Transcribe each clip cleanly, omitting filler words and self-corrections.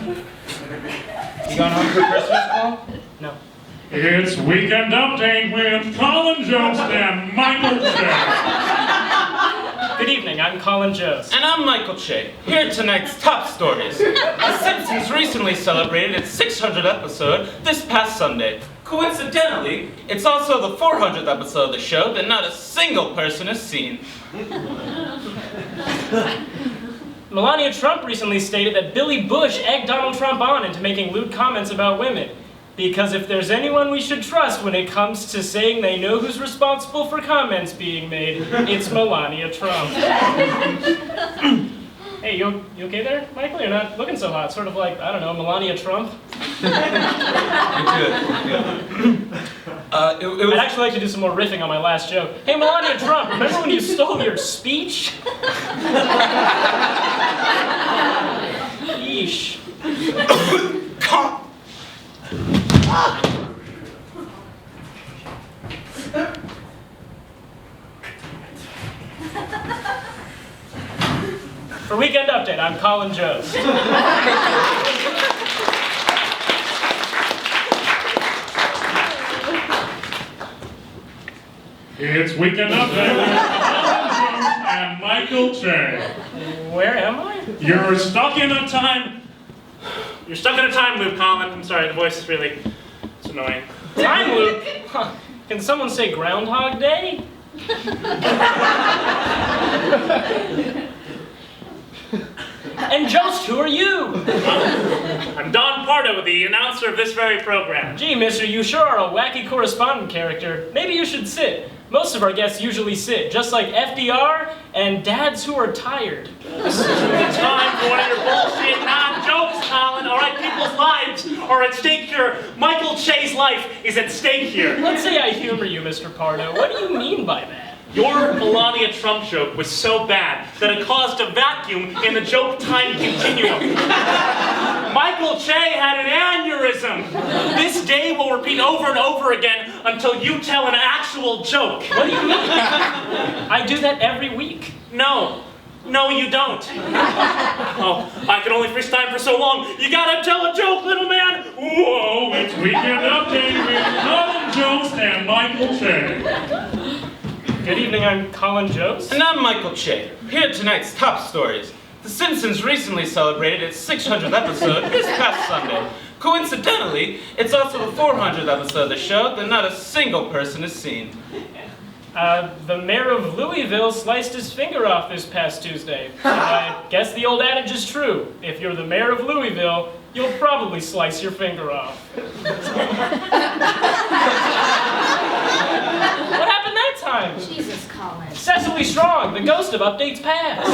You going home for Christmas, Paul? No. It's Weekend Update with Colin Jost and Michael Che. Good evening, I'm Colin Jost. And I'm Michael Che. Here are tonight's top stories. The Simpsons recently celebrated its 600th episode this past Sunday. Coincidentally, it's also the 400th episode of the show that not a single person has seen. Melania Trump recently stated that Billy Bush egged Donald Trump on into making lewd comments about women. Because if there's anyone we should trust when it comes to saying they know who's responsible for comments being made, it's Melania Trump. Hey, you okay there, Michael? You're not looking so hot. Sort of like, I don't know, Melania Trump. I'd actually like to do some more riffing on my last joke. Hey, Melania Trump, remember when you stole your speech? Yeesh. For Weekend Update, I'm Colin Jost. It's Weekend Update with Colin Jost and Michael Che. Where am I? You're stuck in a time loop, Colin. I'm sorry, the voice is really, it's annoying. Time loop? Huh. Can someone say Groundhog Day? And Jost, who are you? I'm Don Pardo, the announcer of this very program. Gee, mister, you sure are a wacky correspondent character. Maybe you should sit. Most of our guests usually sit, just like FDR and dads who are tired. This isn't the time for one of your bullshit non-jokes, Colin. All right, people's lives are at stake here. Michael Che's life is at stake here. Let's say I humor you, Mr. Pardo. What do you mean by that? Your Melania Trump joke was so bad that it caused a vacuum in the joke time continuum. Michael Che had an aneurysm. This day will repeat over and over again until you tell an actual joke. What do you mean? I do that every week. No, you don't. Oh, I can only freestyle for so long. You gotta tell a joke, little man. Whoa, it's Weekend Update with Colin Jost and Michael Che. Good evening, I'm Colin Jost. And I'm Michael Che. Here are tonight's top stories. The Simpsons recently celebrated its 600th episode this past Sunday. Coincidentally, it's also the 400th episode of the show that not a single person has seen. The mayor of Louisville sliced his finger off this past Tuesday. So I guess the old adage is true. If you're the mayor of Louisville, you'll probably slice your finger off. What happened that time? Jesus, Colin. Cecily Strong, the ghost of updates past.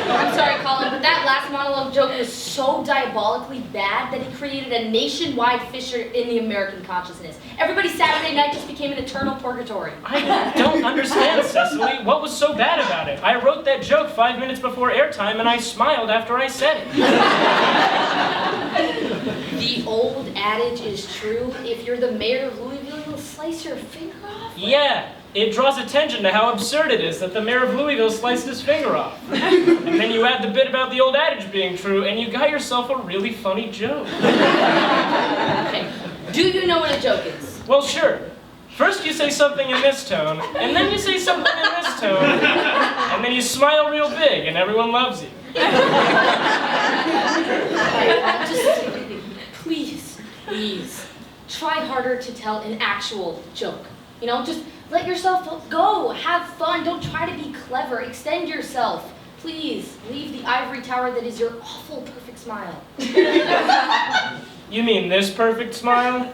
I'm sorry, Colin, but that last monologue joke was so diabolically bad that it created a nationwide fissure in the American consciousness. Everybody's Saturday night just became an eternal purgatory. I don't understand, Cecily. What was so bad about it? I wrote that joke 5 minutes before airtime and I smiled after I said it. The old adage is true. If you're the mayor of Louisville, you'll slice your finger off? Yeah, it draws attention to how absurd it is that the mayor of Louisville sliced his finger off. And then you add the bit about the old adage being true, and you got yourself a really funny joke. Okay. Do you know what a joke is? Well, sure. First you say something in this tone, and then you say something in this tone, and then you smile real big, and everyone loves you. Just, please, try harder to tell an actual joke. You know, just let yourself go, have fun, don't try to be clever, extend yourself. Please, leave the ivory tower that is your awful perfect smile. You mean this perfect smile?